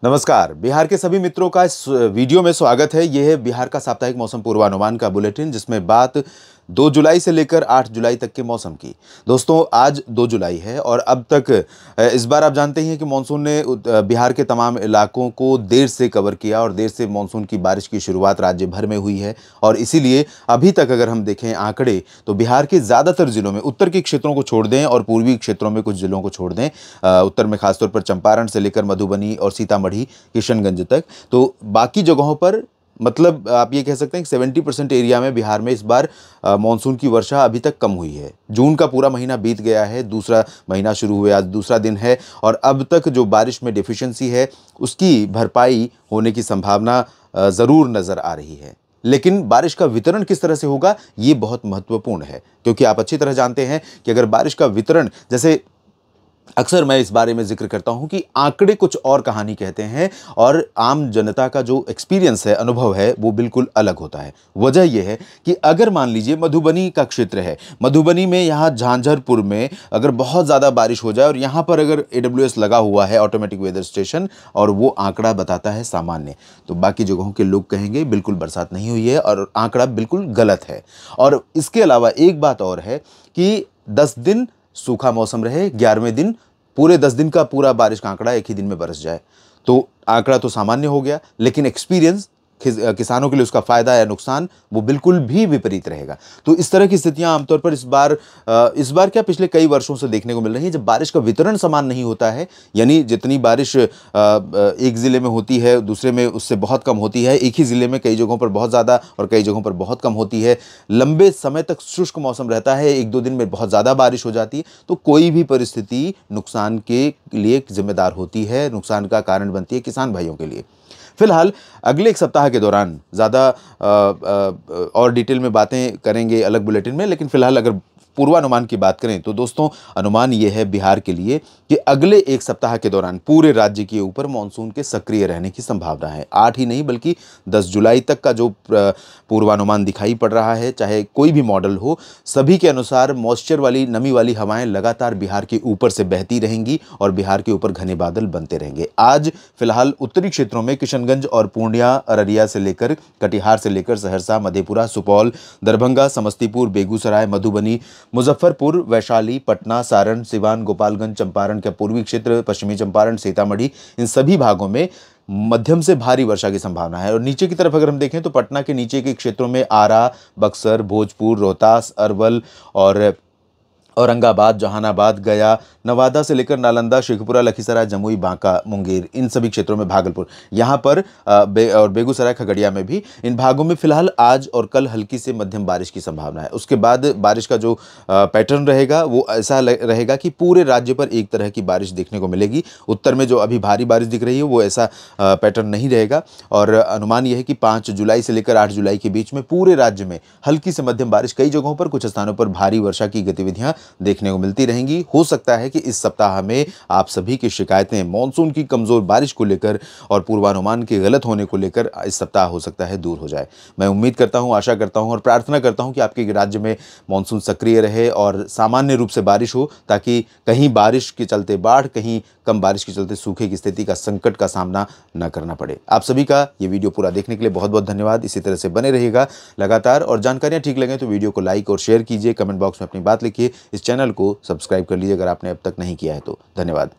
नमस्कार। बिहार के सभी मित्रों का इस वीडियो में स्वागत है। यह है बिहार का साप्ताहिक मौसम पूर्वानुमान का बुलेटिन, जिसमें बात 2 जुलाई से लेकर 8 जुलाई तक के मौसम की। दोस्तों, आज 2 जुलाई है और अब तक इस बार आप जानते ही हैं कि मानसून ने बिहार के तमाम इलाकों को देर से कवर किया और देर से मानसून की बारिश की शुरुआत राज्य भर में हुई है। और इसीलिए अभी तक अगर हम देखें आंकड़े, तो बिहार के ज़्यादातर जिलों में, उत्तर के क्षेत्रों को छोड़ दें और पूर्वी क्षेत्रों में कुछ जिलों को छोड़ दें, उत्तर में खासतौर पर चंपारण से लेकर मधुबनी और सीतामढ़ी, किशनगंज तक, तो बाकी जगहों पर मतलब आप ये कह सकते हैं कि 70% एरिया में बिहार में इस बार मानसून की वर्षा अभी तक कम हुई है। जून का पूरा महीना बीत गया है, दूसरा महीना शुरू हुआ, आज दूसरा दिन है और अब तक जो बारिश में डेफिशिएंसी है उसकी भरपाई होने की संभावना ज़रूर नज़र आ रही है। लेकिन बारिश का वितरण किस तरह से होगा, ये बहुत महत्वपूर्ण है, क्योंकि आप अच्छी तरह जानते हैं कि अगर बारिश का वितरण, जैसे अक्सर मैं इस बारे में जिक्र करता हूं कि आंकड़े कुछ और कहानी कहते हैं और आम जनता का जो एक्सपीरियंस है, अनुभव है, वो बिल्कुल अलग होता है। वजह यह है कि अगर मान लीजिए मधुबनी का क्षेत्र है, मधुबनी में यहाँ झांझरपुर में अगर बहुत ज़्यादा बारिश हो जाए और यहाँ पर अगर AWS लगा हुआ है, ऑटोमेटिक वेदर स्टेशन, और वो आंकड़ा बताता है सामान्य, तो बाकी जगहों के लोग कहेंगे बिल्कुल बरसात नहीं हुई है और आंकड़ा बिल्कुल गलत है। और इसके अलावा एक बात और है कि 10 दिन सूखा मौसम रहे, 11वें दिन पूरे 10 दिन का पूरा बारिश का आंकड़ा एक ही दिन में बरस जाए, तो आंकड़ा तो सामान्य हो गया, लेकिन एक्सपीरियंस किसानों के लिए उसका फायदा या नुकसान वो बिल्कुल भी विपरीत रहेगा। तो इस तरह की स्थितियां आमतौर पर इस बार क्या पिछले कई वर्षों से देखने को मिल रही है। जब बारिश का वितरण समान नहीं होता है, यानी जितनी बारिश एक ज़िले में होती है दूसरे में उससे बहुत कम होती है, एक ही ज़िले में कई जगहों पर बहुत ज़्यादा और कई जगहों पर बहुत कम होती है, लंबे समय तक शुष्क मौसम रहता है, 1-2 दिन में बहुत ज़्यादा बारिश हो जाती है, तो कोई भी परिस्थिति नुकसान के लिए जिम्मेदार होती है, नुकसान का कारण बनती है किसान भाइयों के लिए। फिलहाल अगले एक सप्ताह के दौरान ज़्यादा और डिटेल में बातें करेंगे अलग बुलेटिन में, लेकिन फिलहाल अगर पूर्वानुमान की बात करें तो दोस्तों, अनुमान यह है बिहार के लिए कि अगले एक सप्ताह के दौरान पूरे राज्य के ऊपर मानसून के सक्रिय रहने की संभावना है। 8 ही नहीं बल्कि 10 जुलाई तक का जो पूर्वानुमान दिखाई पड़ रहा है, चाहे कोई भी मॉडल हो, सभी के अनुसार मॉइस्चर वाली, नमी वाली हवाएं लगातार बिहार के ऊपर से बहती रहेंगी और बिहार के ऊपर घने बादल बनते रहेंगे। आज फिलहाल उत्तरी क्षेत्रों में किशनगंज और पूर्णिया, अररिया से लेकर कटिहार से लेकर सहरसा, मधेपुरा, सुपौल, दरभंगा, समस्तीपुर, बेगूसराय, मधुबनी, मुजफ्फरपुर, वैशाली, पटना, सारण, सिवान, गोपालगंज, चंपारण का पूर्वी क्षेत्र, पश्चिमी चंपारण, सीतामढ़ी, इन सभी भागों में मध्यम से भारी वर्षा की संभावना है। और नीचे की तरफ अगर हम देखें तो पटना के नीचे के क्षेत्रों में आरा, बक्सर, भोजपुर, रोहतास, अरवल और औरंगाबाद, जहानाबाद, गया, नवादा से लेकर नालंदा, शेखपुरा, लखीसराय, जमुई, बांका, मुंगेर, इन सभी क्षेत्रों में, भागलपुर, यहाँ पर और बेगूसराय, खगड़िया में भी, इन भागों में फिलहाल आज और कल हल्की से मध्यम बारिश की संभावना है। उसके बाद बारिश का जो पैटर्न रहेगा वो ऐसा रहेगा कि पूरे राज्य पर एक तरह की बारिश देखने को मिलेगी। उत्तर में जो अभी भारी बारिश दिख रही है वो ऐसा पैटर्न नहीं रहेगा और अनुमान यह है कि 5 जुलाई से लेकर 8 जुलाई के बीच में पूरे राज्य में हल्की से मध्यम बारिश, कई जगहों पर, कुछ स्थानों पर भारी वर्षा की गतिविधियां देखने को मिलती रहेंगी। हो सकता है कि इस सप्ताह में आप सभी की शिकायतें मानसून की कमजोर बारिश को लेकर और पूर्वानुमान के गलत होने को लेकर इस सप्ताह हो सकता है दूर हो जाए। मैं उम्मीद करता हूं, आशा करता हूं और प्रार्थना करता हूं कि आपके राज्य में मानसून सक्रिय रहे और सामान्य रूप से बारिश हो, ताकि कहीं बारिश के चलते बाढ़, कहीं कम बारिश के चलते सूखे की स्थिति का, संकट का सामना न करना पड़े। आप सभी का ये वीडियो पूरा देखने के लिए बहुत बहुत धन्यवाद। इसी तरह से बने रहिएगा लगातार और जानकारियां ठीक लगे तो वीडियो को लाइक और शेयर कीजिए, कमेंट बॉक्स में अपनी बात लिखिए, इस चैनल को सब्सक्राइब कर लीजिए अगर आपने अब तक नहीं किया है तो। धन्यवाद।